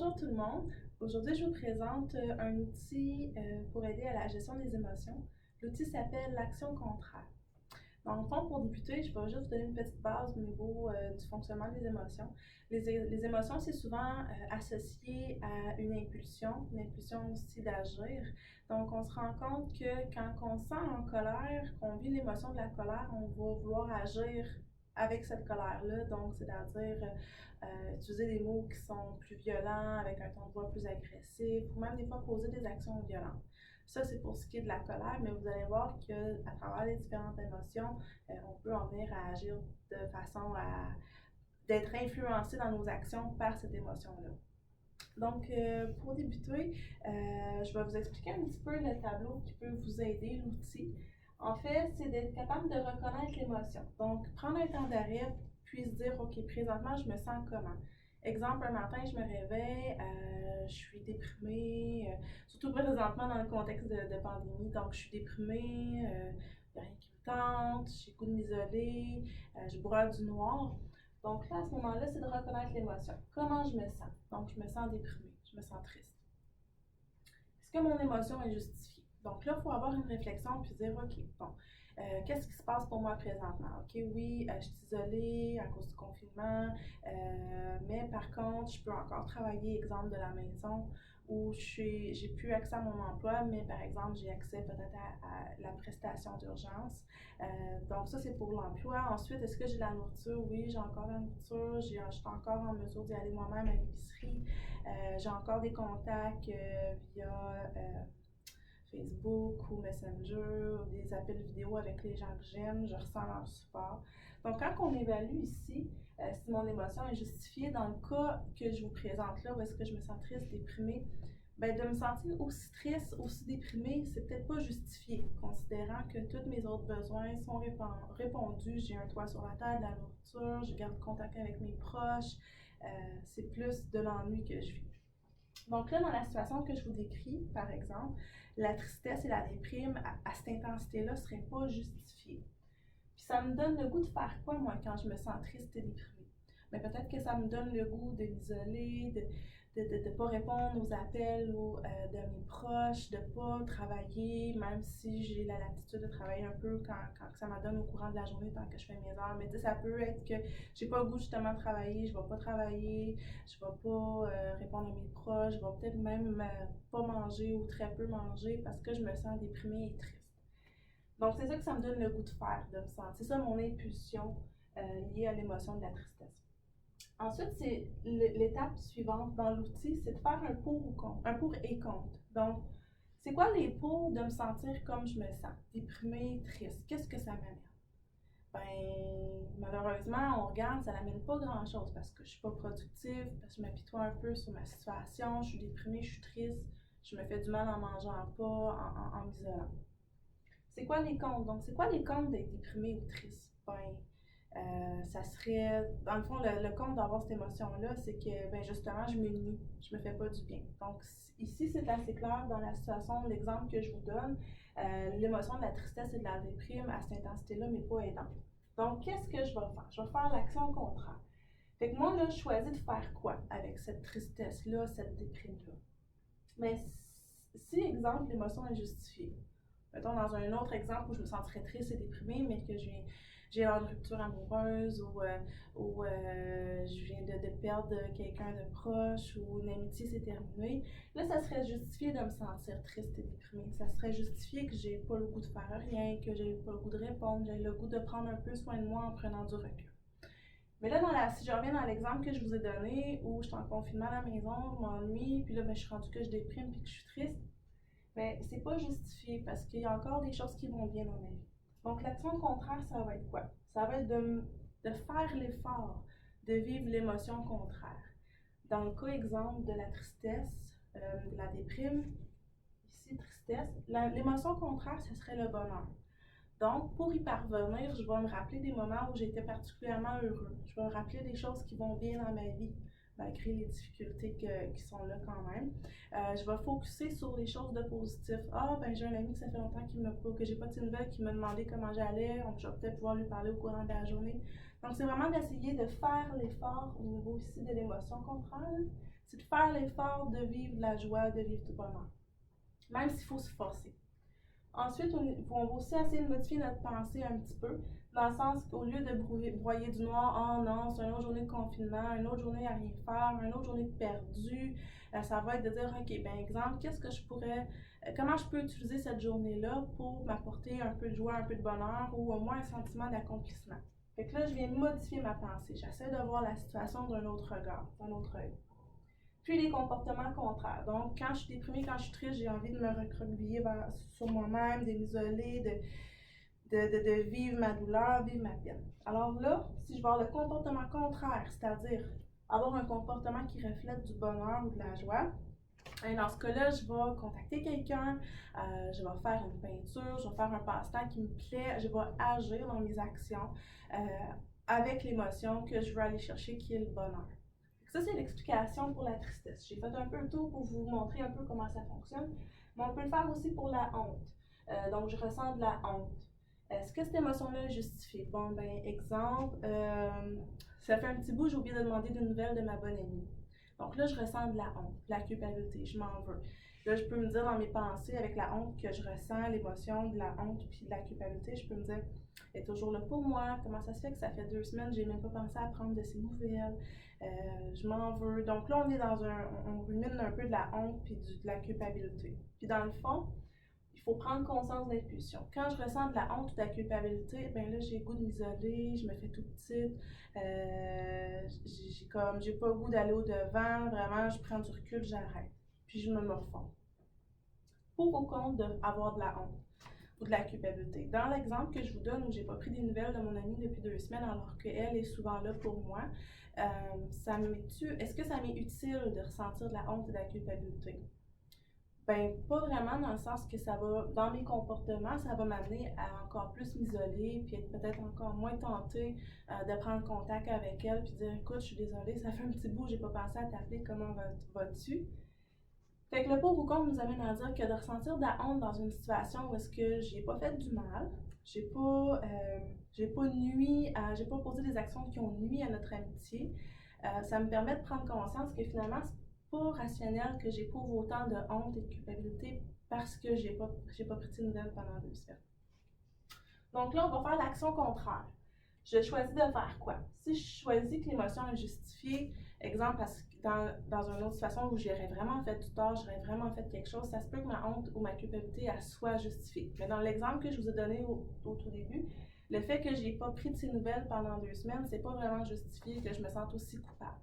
Bonjour tout le monde. Aujourd'hui, je vous présente un outil pour aider à la gestion des émotions. L'outil s'appelle l'action contraire. Dans le fond, pour débuter, je vais juste vous donner une petite base au niveau du fonctionnement des émotions. Les émotions, c'est souvent associé à une impulsion aussi d'agir. Donc, on se rend compte que quand on se sent en colère, qu'on vit l'émotion de la colère, on va vouloir agir avec cette colère-là. Donc, c'est-à-dire utiliser des mots qui sont plus violents, avec un ton de voix plus agressif, ou même des fois poser des actions violentes. Ça, c'est pour ce qui est de la colère, mais vous allez voir qu'à travers les différentes émotions, on peut en venir à agir de façon à d'être influencé dans nos actions par cette émotion-là. Donc, pour débuter, je vais vous expliquer un petit peu le tableau qui peut vous aider, l'outil. En fait, c'est d'être capable de reconnaître l'émotion. Donc, prendre un temps d'arrêt, puis se dire, OK, présentement, je me sens comment? Exemple, un matin, je me réveille, je suis déprimée, surtout présentement dans le contexte de pandémie, donc je suis déprimée, il n'y a rien qui me tente, j'ai le goût de m'isoler, je broie du noir. Donc là, à ce moment-là, c'est de reconnaître l'émotion. Comment je me sens? Donc, je me sens déprimée, je me sens triste. Est-ce que mon émotion est justifiée? Donc là, il faut avoir une réflexion puis dire, OK, bon, qu'est-ce qui se passe pour moi présentement? OK, oui, je suis isolée à cause du confinement, mais par contre, je peux encore travailler, exemple, de la maison, où j'ai plus accès à mon emploi, mais par exemple, j'ai accès peut-être à la prestation d'urgence. Donc ça, c'est pour l'emploi. Ensuite, est-ce que j'ai la nourriture? Oui, j'ai encore la nourriture, je suis encore en mesure d'y aller moi-même à l'épicerie. J'ai encore des contacts via Facebook ou Messenger, ou des appels vidéo avec les gens que j'aime, je ressens leur support. Donc, quand on évalue ici, si mon émotion est justifiée, dans le cas que je vous présente là, où est-ce que je me sens triste, déprimée, ben, de me sentir aussi triste, aussi déprimée, c'est peut-être pas justifié, considérant que tous mes autres besoins sont répondus. J'ai un toit sur la tête, de la nourriture, je garde contact avec mes proches, c'est plus de l'ennui que je vis. Donc là, dans la situation que je vous décris, par exemple, la tristesse et la déprime à cette intensité-là ne seraient pas justifiées. Puis ça me donne le goût de faire quoi, moi, quand je me sens triste et déprimée? Mais peut-être que ça me donne le goût de m'isoler, de ne pas répondre aux appels de mes proches, de ne pas travailler, même si j'ai la latitude de travailler un peu quand ça m'en donne au courant de la journée tant que je fais mes heures. Mais tu sais, ça peut être que j'ai pas le goût justement de travailler, je vais pas travailler, je vais pas répondre à mes proches, je vais peut-être même pas manger ou très peu manger parce que je me sens déprimée et triste. Donc, c'est ça que ça me donne le goût de faire, de me sentir. C'est ça mon impulsion liée à l'émotion de la tristesse. Ensuite, c'est l'étape suivante dans l'outil, c'est de faire un pour ou contre, un pour et contre. Donc, c'est quoi les pour de me sentir comme je me sens, déprimée, triste? Qu'est-ce que ça m'amène? Ben, malheureusement, on regarde, ça n'amène pas grand-chose parce que je suis pas productive, parce que je m'apitoie un peu sur ma situation, je suis déprimée, je suis triste, je me fais du mal en mangeant pas, en m'isolant. C'est quoi les comptes? Donc, c'est quoi les comptes d'être déprimé ou triste? Ben, ça serait, dans le fond, le compte d'avoir cette émotion-là, c'est que, ben, justement, je me nie, je me fais pas du bien. Donc, ici, c'est assez clair dans la situation, l'exemple que je vous donne. L'émotion de la tristesse et de la déprime à cette intensité-là m'est pas aidante. Donc, qu'est-ce que je vais faire? Je vais faire l'action contraire. Fait que moi, là, je choisis de faire quoi avec cette tristesse-là, cette déprime-là? Mais si, exemple, l'émotion est justifiée, mettons dans un autre exemple où je me sentirais triste et déprimée, mais que j'ai une rupture amoureuse ou je viens de perdre quelqu'un de proche ou une amitié s'est terminée, là, ça serait justifié de me sentir triste et déprimée. Ça serait justifié que j'ai pas le goût de faire rien, que j'ai pas le goût de répondre, j'ai le goût de prendre un peu soin de moi en prenant du recul. Mais là, si je reviens dans l'exemple que je vous ai donné, où je suis en confinement à la maison, je m'ennuie, puis là, ben, je suis rendue que je déprime puis que je suis triste, mais c'est pas justifié parce qu'il y a encore des choses qui vont bien dans ma vie. Donc, l'action contraire, ça va être quoi? Ça va être de faire l'effort de vivre l'émotion contraire. Dans le cas exemple de la tristesse, de la déprime, ici tristesse, l'émotion contraire, ce serait le bonheur. Donc, pour y parvenir, je vais me rappeler des moments où j'étais particulièrement heureux. Je vais me rappeler des choses qui vont bien dans ma vie, malgré les difficultés qui sont là quand même. Je vais focuser sur les choses de positif. Ah, ben j'ai un ami que ça fait longtemps que j'ai pas de nouvelles, qui m'a demandé comment j'allais. Donc, je vais peut-être pouvoir lui parler au courant de la journée. Donc, c'est vraiment d'essayer de faire l'effort au niveau ici de l'émotion contraire. C'est de faire l'effort de vivre la joie, de vivre du bonheur, même s'il faut se forcer. Ensuite, on va aussi essayer de modifier notre pensée un petit peu, dans le sens qu'au lieu de broyer du noir, oh non, c'est une autre journée de confinement, une autre journée à rien faire, une autre journée de perdu, ça va être de dire, ok, ben exemple, comment je peux utiliser cette journée-là pour m'apporter un peu de joie, un peu de bonheur, ou au moins un sentiment d'accomplissement. Fait que là, je viens modifier ma pensée, j'essaie de voir la situation d'un autre regard, d'un autre œil. Puis les comportements contraires. Donc, quand je suis déprimée, quand je suis triste, j'ai envie de me recroqueviller sur moi-même, de m'isoler, de vivre ma douleur, vivre ma peine. Alors là, si je vais avoir le comportement contraire, c'est-à-dire avoir un comportement qui reflète du bonheur ou de la joie, et dans ce cas-là, je vais contacter quelqu'un, je vais faire une peinture, je vais faire un passe-temps qui me plaît, je vais agir dans mes actions avec l'émotion que je veux aller chercher, qui est le bonheur. Ça, c'est l'explication pour la tristesse. J'ai fait un peu le tour pour vous montrer un peu comment ça fonctionne, mais on peut le faire aussi pour la honte. Donc, je ressens de la honte. Est-ce que cette émotion-là est justifiée? Bon, ben, exemple, ça fait un petit bout, j'ai oublié de demander des nouvelles de ma bonne amie. Donc là, je ressens de la honte, de la culpabilité, je m'en veux. Là, je peux me dire dans mes pensées, avec la honte que je ressens, l'émotion de la honte puis de la culpabilité, je peux me dire, elle est toujours là pour moi, comment ça se fait que ça fait 2 semaines, j'ai même pas pensé à prendre de ses nouvelles, je m'en veux. Donc là, on rumine un peu de la honte puis de la culpabilité. Puis dans le fond, il faut prendre conscience d'impulsion. Quand je ressens de la honte ou de la culpabilité, ben là, j'ai le goût de m'isoler, je me fais tout petite, j'ai pas le goût d'aller au-devant, vraiment, je prends du recul, j'arrête. Puis je me morfonds. Pour ou contre d'avoir de la honte ou de la culpabilité. Dans l'exemple que je vous donne où j'ai pas pris des nouvelles de mon amie depuis 2 semaines alors qu'elle est souvent là pour moi, est-ce que ça m'est utile de ressentir de la honte et de la culpabilité? Ben, pas vraiment dans le sens que ça va, dans mes comportements, ça va m'amener à encore plus m'isoler, puis être peut-être encore moins tentée de prendre contact avec elle, puis dire, écoute, je suis désolée, ça fait un petit bout, j'ai pas pensé à t'appeler, comment vas-tu? Fait que le pour ou contre nous amène à dire que de ressentir de la honte dans une situation où est-ce que j'ai pas fait du mal, j'ai pas posé des actions qui ont nui à notre amitié, ça me permet de prendre conscience que finalement, c'est pas rationnel que j'éprouve autant de honte et de culpabilité parce que j'ai pas pris de nouvelles pendant 2 semaines. Donc là, on va faire l'action contraire. Je choisis de faire quoi? Si je choisis que l'émotion est justifiée, exemple, parce que dans une autre situation où j'aurais vraiment fait du tort, j'aurais vraiment fait quelque chose, ça se peut que ma honte ou ma culpabilité elle soit justifiée. Mais dans l'exemple que je vous ai donné au tout début, le fait que j'ai pas pris de ces nouvelles pendant 2 semaines, c'est pas vraiment justifié que je me sente aussi coupable.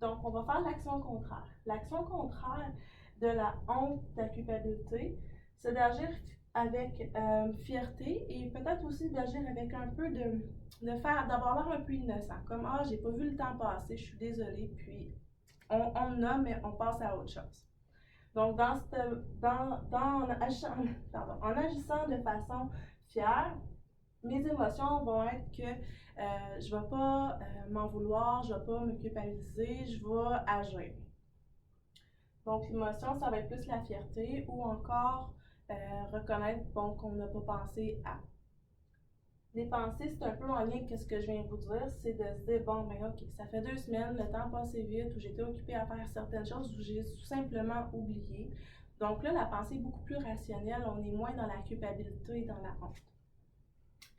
Donc, on va faire l'action contraire. L'action contraire de la honte, de la culpabilité, c'est d'agir avec fierté et peut-être aussi d'agir avec un peu d'avoir l'air un peu innocent. Comme, ah, j'ai pas vu le temps passer, je suis désolée, puis on le nomme, mais on passe à autre chose. Donc, en agissant de façon fière, mes émotions vont être que je ne vais pas m'en vouloir, je ne vais pas me culpabiliser, je vais agir. Donc, l'émotion, ça va être plus la fierté ou encore reconnaître qu'on n'a pas pensé à. Les pensées, c'est un peu en lien avec ce que je viens de vous dire, c'est de se dire, bon, ben ok, ça fait 2 semaines, le temps passe vite, où j'étais occupée à faire certaines choses, où j'ai tout simplement oublié. Donc là, la pensée est beaucoup plus rationnelle, on est moins dans la culpabilité et dans la honte.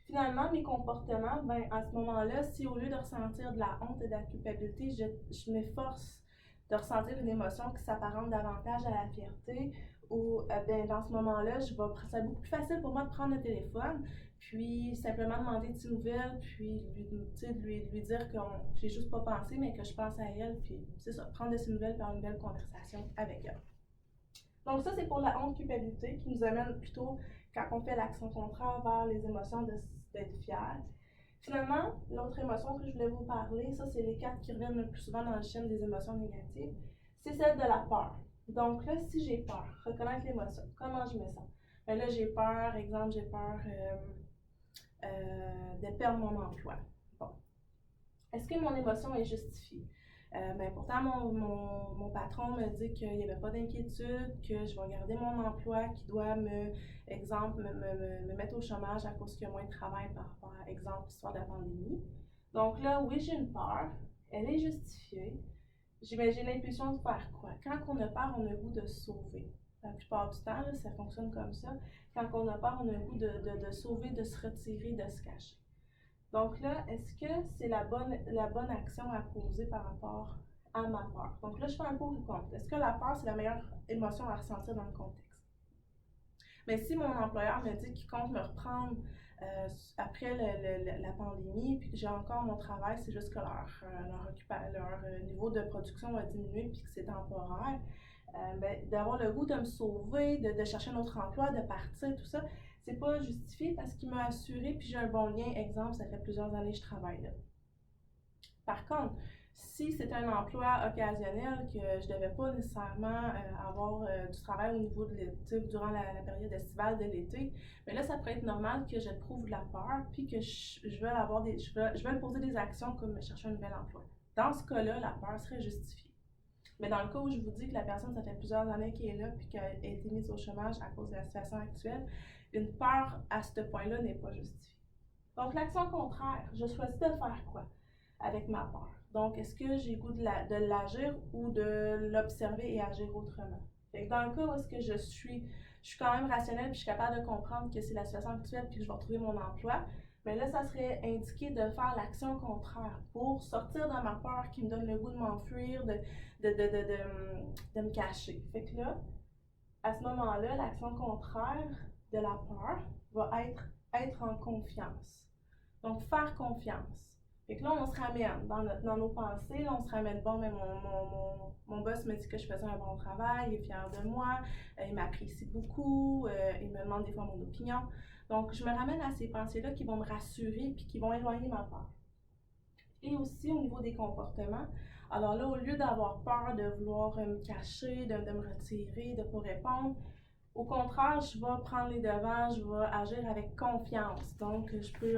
Finalement, mes comportements, ben, à ce moment-là, si au lieu de ressentir de la honte et de la culpabilité, je m'efforce de ressentir une émotion qui s'apparente davantage à la fierté, ou ben, dans ce moment-là, c'est beaucoup plus facile pour moi de prendre le téléphone, puis simplement demander des nouvelles, puis lui dire que j'ai juste pas pensé, mais que je pense à elle, puis c'est ça, prendre de ses nouvelles, faire une belle conversation avec elle. Donc ça, c'est pour la honte-culpabilité qui nous amène plutôt, quand on fait l'action contraire, vers les émotions d'être fier. Finalement, l'autre émotion que je voulais vous parler, ça c'est les 4 qui reviennent le plus souvent dans le schéma des émotions négatives, c'est celle de la peur. Donc là, si j'ai peur, reconnaître l'émotion, comment je me sens? Ben là, j'ai peur, exemple, j'ai peur de perdre mon emploi. Bon. Est-ce que mon émotion est justifiée? Ben pourtant, mon patron me dit qu'il n'y avait pas d'inquiétude, que je vais garder mon emploi, qui doit me mettre au chômage à cause qu'il y a moins de travail par rapport à, exemple, l'histoire de la pandémie. Donc là, oui, j'ai une peur, elle est justifiée. J'ai l'impulsion de faire quoi? Quand on a peur, on a le goût de se sauver. La plupart du temps, là, ça fonctionne comme ça. Quand on a peur, on a le goût de sauver, de se retirer, de se cacher. Donc là, est-ce que c'est la bonne action à poser par rapport à ma peur? Donc là, je fais un pour ou contre. Est-ce que la peur, c'est la meilleure émotion à ressentir dans le contexte? Mais si mon employeur me dit qu'il compte me reprendre après la pandémie, puis que j'ai encore mon travail, c'est juste que leur niveau de production va diminuer, puis que c'est temporaire, d'avoir le goût de me sauver, de chercher un autre emploi, de partir, tout ça, c'est pas justifié parce qu'il m'a assuré, puis j'ai un bon lien. Exemple, ça fait plusieurs années que je travaille là. Par contre, si c'était un emploi occasionnel, que je ne devais pas nécessairement avoir du travail au niveau de l'été, durant la période estivale de l'été, mais là, ça pourrait être normal que j'éprouve de la peur, puis que je veux poser des actions comme me chercher un nouvel emploi. Dans ce cas-là, la peur serait justifiée. Mais dans le cas où je vous dis que la personne, ça fait plusieurs années qu'elle est là, puis qu'elle a été mise au chômage à cause de la situation actuelle, une peur à ce point-là n'est pas justifiée. Donc, l'action contraire, je choisis de faire quoi avec ma peur? Donc, est-ce que j'ai le goût de l'agir ou de l'observer et agir autrement? Fait que dans le cas où est-ce que je suis quand même rationnelle puis je suis capable de comprendre que c'est la situation actuelle puis que je vais retrouver mon emploi, mais là, ça serait indiqué de faire l'action contraire pour sortir de ma peur qui me donne le goût de m'enfuir, de me cacher. Fait que là, à ce moment-là, l'action contraire de la peur va être en confiance. Donc, faire confiance. Fait que là, on se ramène dans nos pensées, là, on se ramène, bon, mais mon boss me dit que je faisais un bon travail, il est fier de moi, il m'apprécie beaucoup, il me demande des fois mon opinion. Donc, je me ramène à ces pensées-là qui vont me rassurer puis qui vont éloigner ma peur. Et aussi au niveau des comportements. Alors là, au lieu d'avoir peur de vouloir me cacher, de me retirer, de ne pas répondre, au contraire, je vais prendre les devants, je vais agir avec confiance. Donc, je peux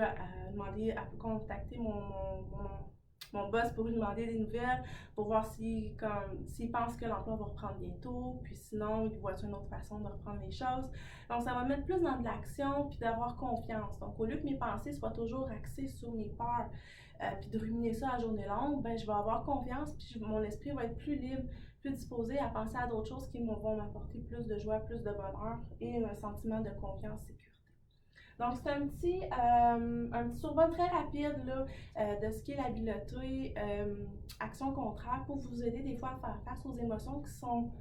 demander à contacter mon boss pour lui demander des nouvelles, pour voir s'il pense que l'emploi va reprendre bientôt, puis sinon, il voit une autre façon de reprendre les choses. Donc, ça va mettre plus dans de l'action, puis d'avoir confiance. Donc, au lieu que mes pensées soient toujours axées sur mes peurs, puis de ruminer ça à journée longue, ben, je vais avoir confiance, puis mon esprit va être plus libre, plus disposée à penser à d'autres choses qui vont m'apporter plus de joie, plus de bonheur et un sentiment de confiance, sécurité. Donc, c'est un petit survol très rapide là, de ce qu'est l'habileté, action contraire, pour vous aider des fois à faire face aux émotions qui sont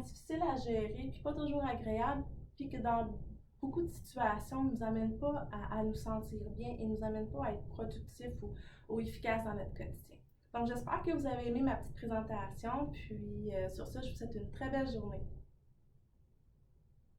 difficiles à gérer, puis pas toujours agréables, puis que dans beaucoup de situations ne nous amènent pas à nous sentir bien et ne nous amènent pas à être productifs ou efficaces dans notre quotidien. Donc, j'espère que vous avez aimé ma petite présentation. Puis, sur ça, je vous souhaite une très belle journée.